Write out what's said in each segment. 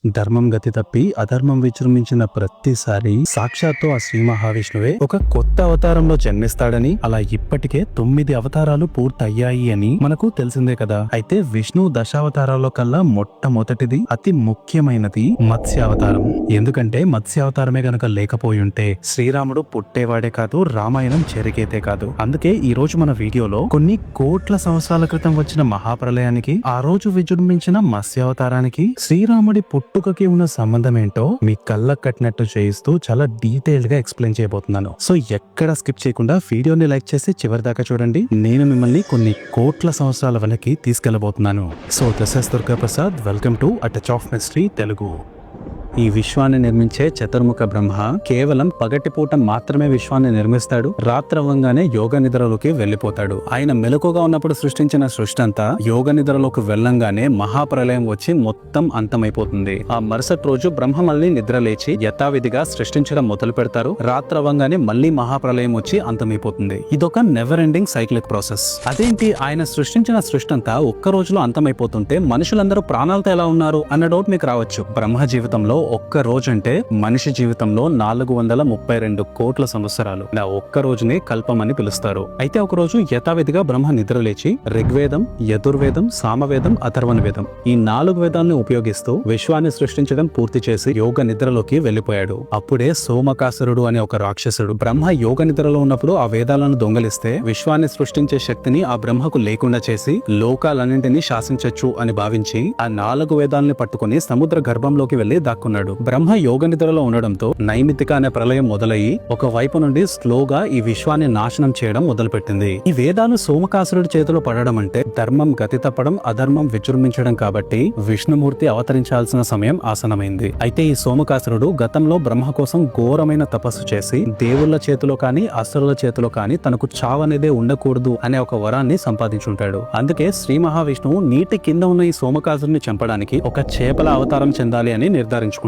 ధర్మం గతి తప్పి అధర్మం విజృంభించిన ప్రతిసారి సాక్షాత్తు ఆ శ్రీ మహావిష్ణువే ఒక కొత్త అవతారంలో జన్మిస్తాడని, అలా ఇప్పటికే 9 అవతారాలు పూర్తయ్యాయి అని మనకు తెలిసిందే కదా. అయితే విష్ణు దశావతారాల్లో కల్లా మొట్టమొదటిది, అతి ముఖ్యమైనది మత్స్యావతారం. ఎందుకంటే మత్స్యావతారమే గనక లేకపోయి ఉంటే శ్రీరాముడు పుట్టేవాడే కాదు, రామాయణం జరిగేదే కాదు. అందుకే ఈ రోజు మన వీడియోలో కొన్ని కోట్ల సంవత్సరాల క్రితం వచ్చిన మహాప్రలయానికి, ఆ రోజు విజృంభించిన మత్స్యావతారానికి శ్రీరాముడి పుట్టుకకి ఉన్న సంబంధం ఏంటో మీ కళ్ళకు కట్టినట్టు చేయిస్తూ చాలా డీటెయిల్డ్ గా ఎక్స్ప్లెయిన్ చేయబోతున్నాను. సో ఎక్కడ స్కిప్ చేయకుండా వీడియోని లైక్ చేసి చివరి దాకా చూడండి. నేను మిమ్మల్ని కొన్ని కోట్ల సంవత్సరాల వెనక్కి తీసుకెళ్లబోతున్నాను. So this is Durga Prasad, welcome to a touch of mystery Telugu. ఈ విశ్వాన్ని నిర్మించే చతుర్ముఖ బ్రహ్మ కేవలం పగటిపూట మాత్రమే విశ్వాన్ని నిర్మిస్తాడు. రాత్రవ్వంగానే యోగ నిద్రలోకి వెళ్లిపోతాడు. ఆయన మెలకుగా ఉన్నప్పుడు సృష్టించిన సృష్టి అంతా యోగ నిద్రలోకి వెళ్లంగానే మహాప్రలయం వచ్చి మొత్తం అంతమైపోతుంది. ఆ మరుసటి రోజు బ్రహ్మ మళ్ళీ నిద్ర లేచి యథావిధిగా సృష్టించడం మొదలు పెడతారు. రాత్రవ్వంగానే మళ్ళీ మహాప్రలయం వచ్చి అంతమైపోతుంది. ఇదొక నెవర్ ఎండింగ్ సైక్లిక్ ప్రాసెస్. అదేంటి, ఆయన సృష్టించిన సృష్టి అంతా ఒక్క రోజులో అంతమైపోతుంటే మనుషులందరూ ప్రాణాలతో ఎలా ఉన్నారు అన్న డౌట్ మీకు రావచ్చు. బ్రహ్మ జీవితంలో ఒక్క రోజు అంటే మనిషి జీవితంలో 432 కోట్ల సంవత్సరాలు. ఇలా ఒక్క రోజునే కల్పం అని పిలుస్తారు. అయితే ఒక రోజు యథావిధిగా బ్రహ్మ నిద్ర లేచి ఋగ్వేదం, యజుర్వేదం, సామవేదం, అథర్వణ వేదం ఈ 4 వేదాలను ఉపయోగిస్తూ విశ్వాన్ని సృష్టించడం పూర్తి చేసి యోగ నిద్రలోకి వెళ్లిపోయాడు. అప్పుడే సోమకాసురుడు అనే ఒక రాక్షసుడు బ్రహ్మ యోగ నిద్రలో ఉన్నప్పుడు ఆ వేదాలను దొంగలిస్తే విశ్వాన్ని సృష్టించే శక్తిని ఆ బ్రహ్మకు లేకుండా చేసి లోకాలన్నింటినీ శాసించొచ్చు అని భావించి ఆ 4 వేదాలని పట్టుకుని సముద్ర గర్భంలోకి వెళ్లి దాక్కున్నాడు. బ్రహ్మ యోగ నిద్రలో ఉండడంతో నైమితిక అనే ప్రళయం మొదలయ్యి ఒక వైపు నుండి స్లోగా ఈ విశ్వాన్ని నాశనం చేయడం మొదలుపెట్టింది. ఈ వేదాలు సోమకాసురుడి చేతిలో పడడం అంటే ధర్మం గతి తప్పడం, అధర్మం విజృంభించడం కాబట్టి విష్ణుమూర్తి అవతరించాల్సిన సమయం ఆసనమైంది. అయితే ఈ సోమకాసురుడు గతంలో బ్రహ్మ కోసం ఘోరమైన తపస్సు చేసి దేవుళ్ల చేతిలో కానీ అసురుల చేతిలో కానీ తనకు చావనేదే ఉండకూడదు అనే ఒక వరాన్ని సంపాదించుంటాడు. అందుకే శ్రీ మహావిష్ణువు నీటి కింద ఉన్న ఈ సోమకాసురుని చంపడానికి ఒక చేపల అవతారం చెందాలి అని నిర్ధారించుకుంటాడు.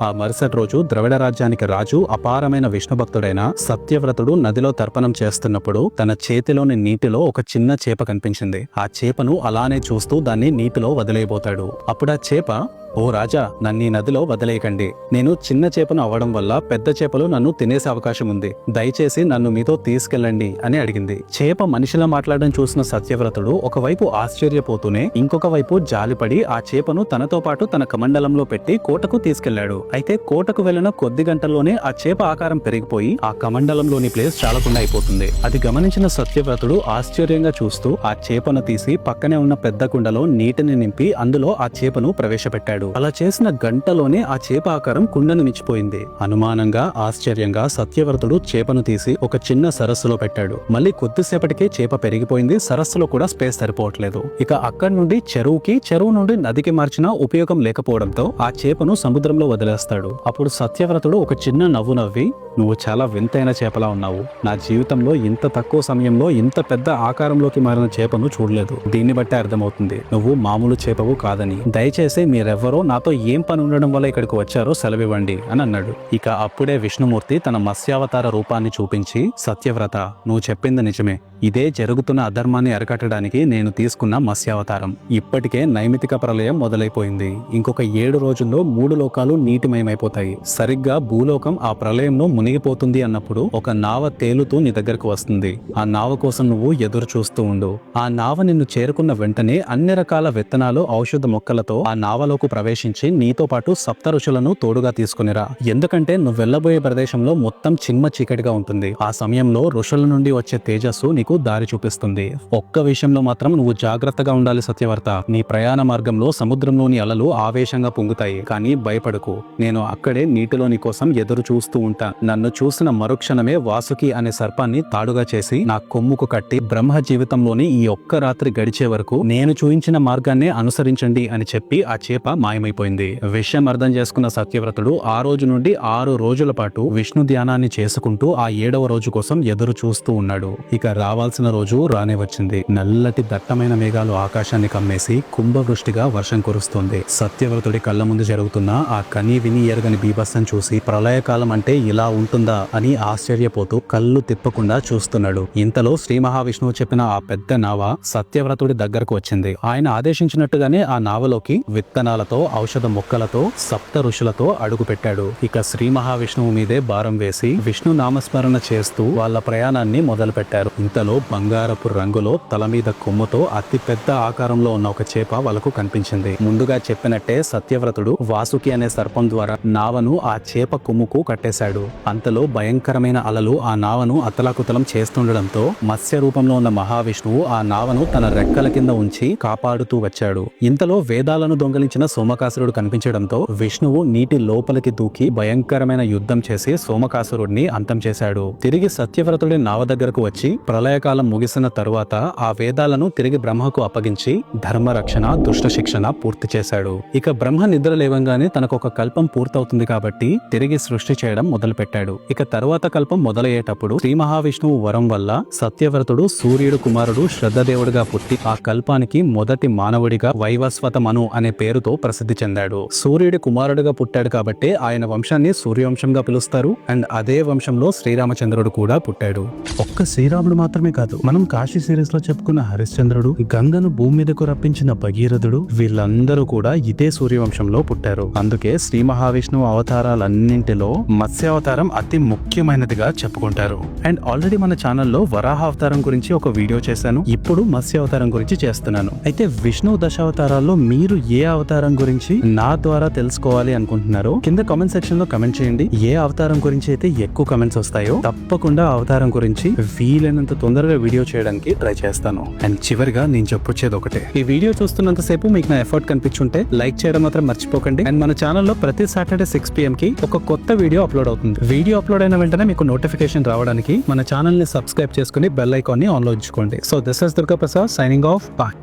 ఆ మరుసటి రోజు ద్రవిడ రాజ్యానికి రాజు, అపారమైన విష్ణు భక్తుడైన సత్యవ్రతుడు నదిలో తర్పణం చేస్తున్నప్పుడు తన చేతిలోని నీటిలో ఒక చిన్న చేప కనిపించింది. ఆ చేపను అలానే చూస్తూ దాన్ని నీటిలో వదిలేయబోతాడు. అప్పుడు ఆ చేప, ఓ రాజా, నన్ను ఈ నదిలో వదిలేయకండి. నేను చిన్న చేపను అవ్వడం వల్ల పెద్ద చేపలు నన్ను తినేసే అవకాశం ఉంది. దయచేసి నన్ను మీతో తీసుకెళ్ళండి అని అడిగింది. చేప మనిషిలా మాట్లాడడం చూసిన సత్యవ్రతుడు ఒకవైపు ఆశ్చర్యపోతూనే ఇంకొక వైపు జాలిపడి ఆ చేపను తనతో పాటు తన కమండలంలో పెట్టి కోటకు తీసుకెళ్లాడు. అయితే కోటకు వెళ్లిన కొద్ది గంటల్లోనే ఆ చేప ఆకారం పెరిగిపోయి ఆ కమండలంలోని ప్లేస్ చాలకుండా అయిపోతుంది. అది గమనించిన సత్యవ్రతుడు ఆశ్చర్యంగా చూస్తూ ఆ చేపను తీసి పక్కనే ఉన్న పెద్ద కుండలో నీటిని నింపి అందులో ఆ చేపను ప్రవేశపెట్టాడు. అలా చేసిన గంటలోనే ఆ చేప ఆకారం కుండను మించిపోయింది. అనుమానంగా, ఆశ్చర్యంగా సత్యవ్రతుడు చేపను తీసి ఒక చిన్న సరస్సులో పెట్టాడు. మళ్ళీ కొద్దిసేపటికే చేప పెరిగిపోయింది. సరస్సులో కూడా స్పేస్ సరిపోవట్లేదు. ఇక అక్కడి నుండి చెరువుకి, చెరువు నుండి నదికి మార్చినా ఉపయోగం లేకపోవడంతో ఆ చేపను సముద్రంలో వదిలేస్తాడు. అప్పుడు సత్యవ్రతుడు ఒక చిన్న నవ్వు నవ్వి, నువ్వు చాలా వింతైన చేపలా ఉన్నావు. నా జీవితంలో ఇంత తక్కువ సమయంలో ఇంత పెద్ద ఆకారంలోకి మారిన చేపను చూడలేదు. దీన్ని బట్టే అర్థమవుతుంది నువ్వు మామూలు చేపవు కాదని. దయచేసి మీరెవ్వరూ నాతో ఏం పని ఉండడం వల్ల ఇక్కడికి వచ్చారో సెలవివ్వండి అని అన్నాడు. ఇక అప్పుడే విష్ణుమూర్తి తన మత్స్యావతార రూపాన్ని చూపించి, సత్యవ్రత, నువ్వు చెప్పింది నిజమే. ఇదే జరుగుతున్న అధర్మాన్ని అరికట్టడానికి నేను తీసుకున్న మత్స్యావతారం. ఇప్పటికే నైమితిక ప్రళయం మొదలైపోయింది. ఇంకొక 7 రోజుల్లో 3 లోకాలు నీటిమయమైపోతాయి. సరిగ్గా భూలోకం ఆ ప్రళయంలో మునిగిపోతుంది అన్నప్పుడు ఒక నావ తేలుతూ నీ దగ్గరకు వస్తుంది. ఆ నావ కోసం నువ్వు ఎదురు చూస్తూ ఉండు. ఆ నావ నిన్ను చేరుకున్న వెంటనే అన్ని రకాల విత్తనాలు, ఔషధ మొక్కలతో ఆ నావలోకి ప్రవేశించి నీతో పాటు సప్త ఋషులను తోడుగా తీసుకునిరా. ఎందుకంటే నువ్వు వెళ్లబోయే ప్రదేశంలో మొత్తం చిమ్మ చీకటిగా ఉంటుంది. ఆ సమయంలో ఋషుల నుండి వచ్చే తేజస్సు నీకు దారి చూపిస్తుంది. ఒక్క విషయంలో మాత్రం నువ్వు జాగ్రత్తగా ఉండాలి సత్యవర్త. నీ ప్రయాణ మార్గంలో సముద్రంలోని అలలు ఆవేశంగా పొంగుతాయి. కానీ భయపడకు, నేను అక్కడే నీటిలో నీ కోసం ఎదురు చూస్తూ ఉంటా. నన్ను చూసిన మరుక్షణమే వాసుకి అనే సర్పాన్ని తాడుగా చేసి నా కొమ్ముకు కట్టి బ్రహ్మ జీవితంలోని ఈ ఒక్క రాత్రి గడిచే వరకు నేను చూయించిన మార్గాన్నే అనుసరించండి అని చెప్పి ఆ చేప మాయమైపోయింది. విషయం అర్థం చేసుకున్న సత్యవ్రతుడు ఆ రోజు నుండి 6 రోజుల పాటు విష్ణు ధ్యానాన్ని చేసుకుంటూ ఆ 7వ రోజు కోసం ఎదురు చూస్తూ ఉన్నాడు. ఇక రావాల్సిన రోజు రానే వచ్చింది. నల్లటి దట్టమైన మేఘాలు ఆకాశాన్ని కమ్మేసి కుంభవృష్టిగా వర్షం కురుస్తుంది. సత్యవ్రతుడి కళ్ళ ముందు జరుగుతున్న ఆ కని విని ఎరగని బీభత్సం చూసి ప్రళయకాలం అంటే ఇలా ఉంటుందా అని ఆశ్చర్యపోతూ కళ్ళు తిప్పకుండా చూస్తున్నాడు. ఇంతలో శ్రీ మహావిష్ణువు చెప్పిన ఆ పెద్ద నావ సత్యవ్రతుడి దగ్గరకు వచ్చింది. ఆయన ఆదేశించినట్టుగానే ఆ నావలోకి విత్తనాలతో ఔషధ మొక్కలతో సప్త ఋషులతో అడుగు పెట్టాడు. ఇక శ్రీ మహావిష్ణువు మీదే భారం వేసి విష్ణు నామస్మరణ చేస్తూ వాళ్ళ ప్రయాణాన్ని మొదలు పెట్టారు. ఇంతలో బంగారపు రంగులో తల మీద కొమ్ముతో అతి పెద్ద ఆకారంలో ఉన్న ఒక చేప వాళ్ళకు కనిపించింది. ముందుగా చెప్పినట్టే సత్యవ్రతుడు వాసుకి అనే సర్పం ద్వారా నావను ఆ చేప కొమ్ముకు కట్టేశాడు. అంతలో భయంకరమైన అలలు ఆ నావను అతలాకుతలం చేస్తుండడంతో మత్స్య రూపంలో ఉన్న మహావిష్ణువు ఆ నావను తన రెక్కల కింద ఉంచి కాపాడుతూ వచ్చాడు. ఇంతలో వేదాలను దొంగలించిన సోమకాసురుడు కనిపించడంతో విష్ణువు నీటి లోపలికి దూకి భయంకరమైన యుద్ధం చేసి సోమకాసురుడిని అంతం చేశాడు. తిరిగి సత్యవ్రతుడి నావ దగ్గరకు వచ్చి ప్రళయకాలం ముగిసిన తరువాత ఆ వేదాలను తిరిగి బ్రహ్మకు అప్పగించి ధర్మరక్షణ దుష్ట శిక్షణ పూర్తి చేశాడు. ఇక బ్రహ్మ నిద్ర లేవంగానే తనకొక కల్పం పూర్తవుతుంది కాబట్టి తిరిగి సృష్టి చేయడం మొదలు పెట్టాడు. ఇక తరువాత కల్పం మొదలయ్యేటప్పుడు శ్రీ మహావిష్ణువు వరం వల్ల సత్యవ్రతుడు సూర్యుడు కుమారుడు శ్రద్ధదేవుడిగా పుట్టి ఆ కల్పానికి మొదటి మానవుడిగా వైవస్వత మను అనే పేరుతో ప్రసిద్ధి చెందాడు. సూర్యుడి కుమారుడిగా పుట్టాడు కాబట్టి ఆయన వంశాన్ని సూర్యవంశంగా పిలుస్తారు. అండ్ అదే వంశంలో శ్రీరామచంద్రుడు కూడా పుట్టాడు. ఒక్క శ్రీరాముడు మాత్రమే కాదు, మనం కాశీ సిరీస్ లో చెప్పుకున్న హరిశ్చంద్రుడు, గంగను భూమి మీదకు రప్పించిన భగీరథుడు, వీళ్ళందరూ కూడా ఇదే సూర్యవంశంలో పుట్టారు. అందుకే శ్రీ మహావిష్ణువు అవతారాలన్నింటిలో మత్స్యావతారం అతి ముఖ్యమైనదిగా చెప్పుకుంటారు. అండ్ ఆల్రెడీ మన ఛానల్లో వరాహ అవతారం గురించి ఒక వీడియో చేశాను. ఇప్పుడు మత్స్య అవతారం గురించి చేస్తున్నాను. అయితే విష్ణు దశావతారాల్లో మీరు ఏ అవతారం గురించి నా ద్వారా తెలుసుకోవాలి అనుకుంటున్నారో కింద కామెంట్ సెక్షన్ లో కమెంట్ చేయండి. ఏ అవతారం గురించి అయితే ఎక్కువ కమెంట్స్ వస్తాయో తప్పకుండా అవతారం గురించి వీలైనంత తొందరగా వీడియో చేయడానికి ట్రై చేస్తాను. అండ్ చివరిగా నేను చెప్పొచ్చేది ఒకటే, ఈ వీడియో చూస్తున్నంత సేపు మీకు నా ఎఫర్ట్ కనిపించుంటే లైక్ చేయడం మాత్రం మర్చిపోకండి. అండ్ మన ఛానల్లో ప్రతి సాటర్డే 6 PM కి ఒక కొత్త వీడియో అప్లోడ్ అవుతుంది. వీడియో అప్లోడ్ అయిన వెంటనే మీకు నోటిఫికేషన్ రావడానికి మన ఛానల్ ని సబ్స్క్రైబ్ చేసుకుని బెల్ ఐకాన్ ని ఆన్ లో ఉంచుకోండి. So this is Durga Prasad signing off. Bye.